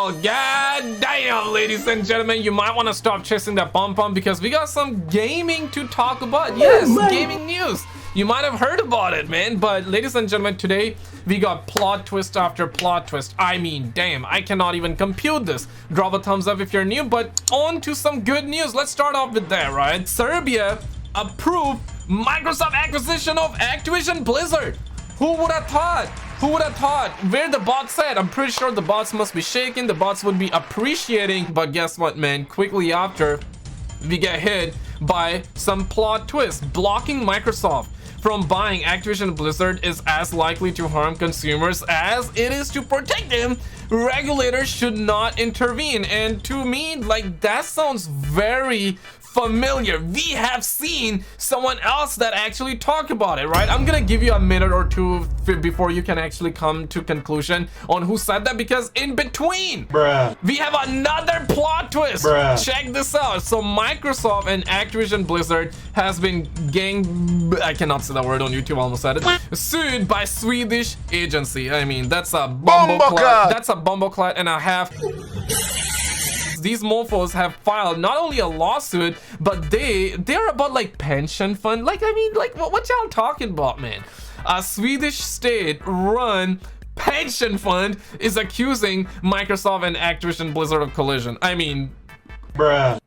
Well, god damn, ladies and gentlemen, you might want to stop chasing that pom-pom because we got some gaming to talk about. Yes, gaming news. You might have heard about it, man. But ladies and gentlemen, today we got plot twist after plot twist. I mean, damn, I cannot even compute this. Drop a thumbs up if you're new, but on to some good news. Let's start off with that, right? Serbia approved Microsoft acquisition of Activision Blizzard. Who would have thought? Who would have thought? Where the bots at? I'm pretty sure the bots must be shaking. The bots would be appreciating. But guess what, man? Quickly after, we get hit by some plot twist. Blocking Microsoft from buying Activision Blizzard is as likely to harm consumers as it is to protect them. Regulators should not intervene. And to me, like, that sounds very familiar. We have seen someone else that actually talked about it, right? I'm gonna give you a minute or two before you can actually come to conclusion on who said that, because in between, we have another plot twist. Check this out. So Microsoft and Activision Blizzard has been I cannot say that word on YouTube, almost said it, sued by Swedish agency. I mean, that's a bumbleclad. That's a bumbleclad and a half. These mofos have filed not only a lawsuit, but they're about like pension fund. Like, I mean, like what y'all talking about, man? A Swedish state-run pension fund is accusing Microsoft and Activision Blizzard of collusion. I mean, bruh.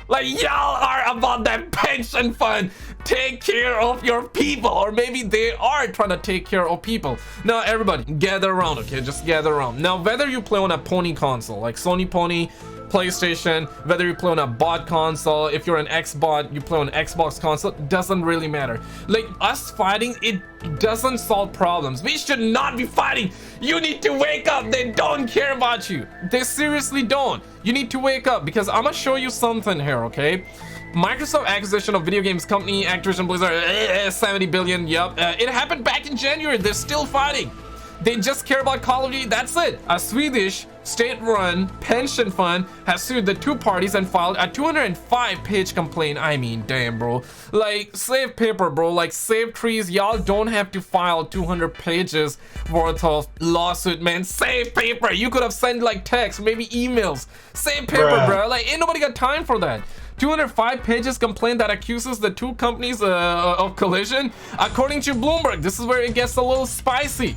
Like, y'all are about that pension fund. Take care of your people. Or maybe they are trying to take care of people. Now, everybody, gather around, okay? Just gather around. Now, whether you play on a pony console, like Sony Pony, PlayStation, whether you play on a bot console, if you're an Xbot, you play on an Xbox console, doesn't really matter. Like, us fighting, it doesn't solve problems. We should not be fighting. You need to wake up. They don't care about you. They seriously don't. You need to wake up, because I'm gonna show you something here, okay? Microsoft acquisition of video games company Activision Blizzard, 70 billion. Yup, it happened back in January. They're still fighting. They just care about Call of Duty. That's it. A Swedish state-run pension fund has sued the two parties and filed a 205-page complaint. I mean, damn, bro. Like, save paper, bro. Like, save trees. Y'all don't have to file 200 pages worth of lawsuit, man. Save paper. You could have sent like text, maybe emails. Save paper, bro. Like, ain't nobody got time for that. 205 pages complaint that accuses the two companies of collusion. According to Bloomberg, this is where it gets a little spicy.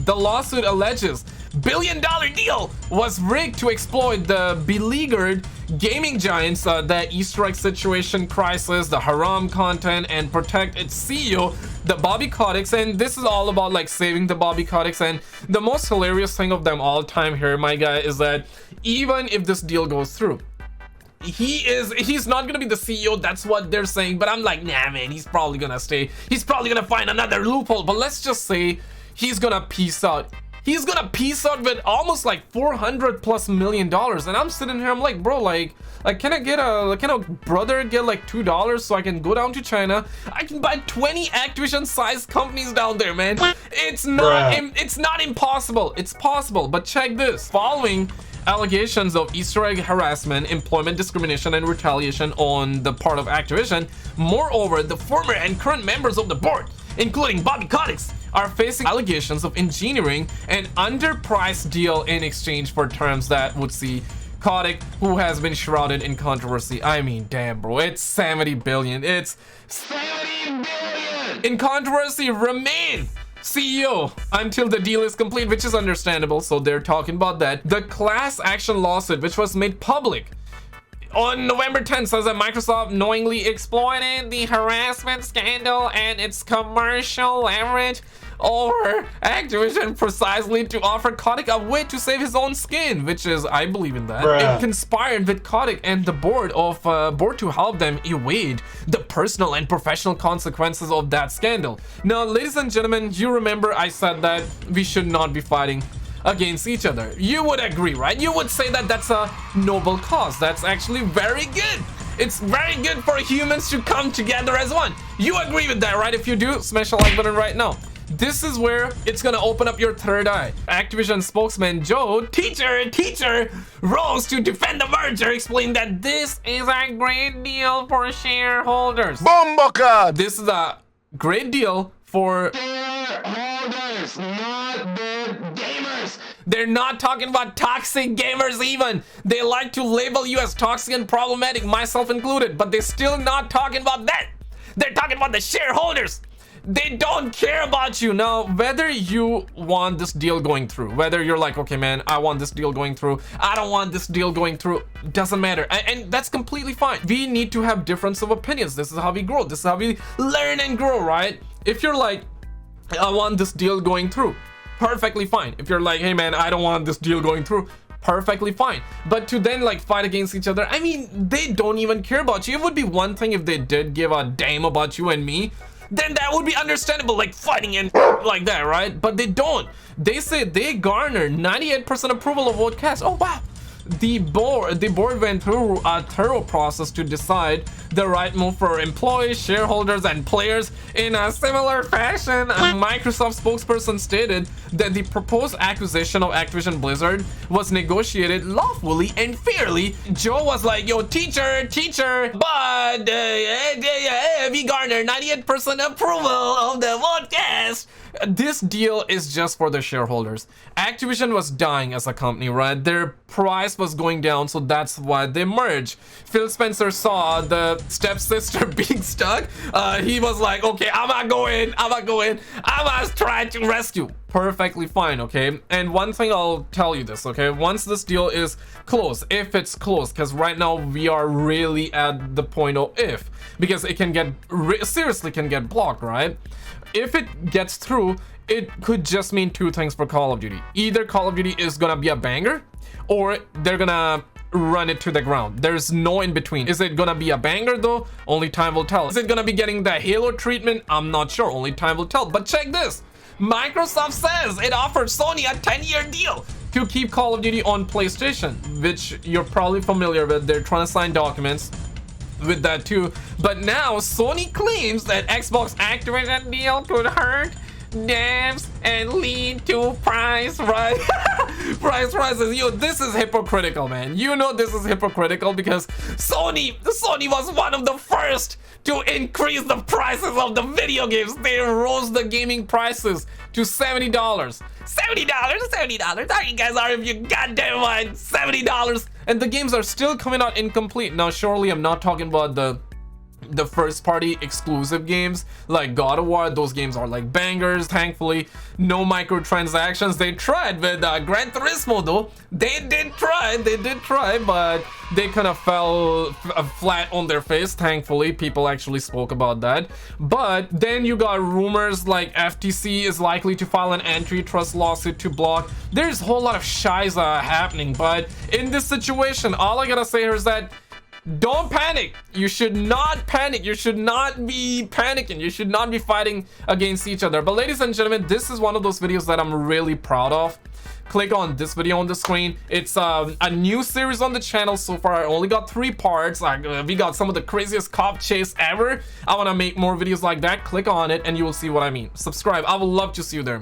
The lawsuit alleges billion-dollar deal was rigged to exploit the beleaguered gaming giants, the Easter egg situation crisis, the haram content, and protect its CEO, the Bobby Kotick. And this is all about like saving the Bobby Kotick. And the most hilarious thing of them all time here, my guy, is that even if this deal goes through, he's not gonna be the CEO. That's what they're saying, but I'm like, nah, man, he's probably gonna stay. He's probably gonna find another loophole. But let's just say he's gonna peace out. He's gonna peace out with almost like $400+ million. And I'm sitting here, I'm like, bro, like can a brother get like $2 so I can go down to China? I can buy 20 Activision sized companies down there, man. It's not impossible. It's possible. But check this. Following allegations of Easter egg harassment, employment discrimination, and retaliation on the part of Activision, moreover, the former and current members of the board, including Bobby Kotick, are facing allegations of engineering an underpriced deal in exchange for terms that would see Kotick, who has been shrouded in controversy. I mean, damn, bro, it's 70 billion. It's 70 billion in controversy. Remain CEO until the deal is complete, which is understandable. So they're talking about that. The class action lawsuit, which was made public on November 10th, says that Microsoft knowingly exploited the harassment scandal and its commercial leverage over Activision precisely to offer Kotick a way to save his own skin, which is, I believe in that. It conspired with Kotick and the board to help them evade the personal and professional consequences of that scandal. Now, ladies and gentlemen, you remember I said that we should not be fighting against each other. You would agree, right? You would say that that's a noble cause. That's actually very good. It's very good for humans to come together as one. You agree with that, right? If you do, smash the like button right now. This is where it's gonna open up your third eye. Activision spokesman Joe Teacher rose to defend the merger, explained that this is a great deal for shareholders. Bomboka! This is a great deal for shareholders, not the gamers. They're not talking about toxic gamers even. They like to label you as toxic and problematic, myself included, but they're still not talking about that. They're talking about the shareholders. They don't care about you. Now, whether you want this deal going through, whether you're like, okay, man, I want this deal going through, I don't want this deal going through, doesn't matter. And that's completely fine. We need to have difference of opinions. This is how we grow. This is how we learn and grow, right? If you're like, I want this deal going through, perfectly fine. If you're like, hey, man, I don't want this deal going through, perfectly fine. But to then like fight against each other, I mean, they don't even care about you. It would be one thing if they did give a damn about you and me, then that would be understandable, like fighting and like that, right? But they don't. They say they garner 98% approval of vote cast. Oh wow. The board went through a thorough process to decide the right move for employees, shareholders, and players. In a similar fashion, a Microsoft spokesperson stated that the proposed acquisition of Activision Blizzard was negotiated lawfully and fairly. Joe was like, yo, teacher, but we garnered 98% approval of the podcast. This deal is just for the shareholders. Activision was dying as a company, right? Their price was going down, so that's why they merged. Phil Spencer saw the stepsister being stuck. He was like, okay, I'm not going. I'm trying to rescue. Perfectly fine, okay? And one thing I'll tell you this, okay? Once this deal is closed, if it's closed, because right now we are really at the point of if, because it can get seriously can get blocked, right? If it gets through, it could just mean two things for Call of Duty. Either Call of Duty is gonna be a banger, or they're gonna run it to the ground. There's no in between. Is it gonna be a banger though? Only time will tell. Is it gonna be getting the Halo treatment? I'm not sure. Only time will tell. But check this. Microsoft says it offered Sony a 10-year deal to keep Call of Duty on PlayStation, which you're probably familiar with. They're trying to sign documents with that too. But now Sony claims that Xbox Activision deal could hurt devs and lead to price rise. Price rises. Yo, this is hypocritical, man. You know this is hypocritical because Sony was one of the first to increase the prices of the video games. They rose the gaming prices to $70. $70. There you guys are if you goddamn mind. $70. And the games are still coming out incomplete. Now, surely I'm not talking about the first party exclusive games like God of War. Those games are like bangers. Thankfully, no microtransactions. They tried with Gran Turismo though. They did try, but they kind of fell flat on their face. Thankfully, people actually spoke about that. But then you got rumors like FTC is likely to file an antitrust lawsuit to block. There's a whole lot of shiza happening, but in this situation, all I gotta say here is that don't panic. You should not panic. You should not be panicking. You should not be fighting against each other. But ladies and gentlemen, this is one of those videos that I'm really proud of. Click on this video on the screen. It's a new series on the channel so far. I only got 3 parts. We got some of the craziest cop chase ever. I want to make more videos like that. Click on it and you will see what I mean. Subscribe. I would love to see you there.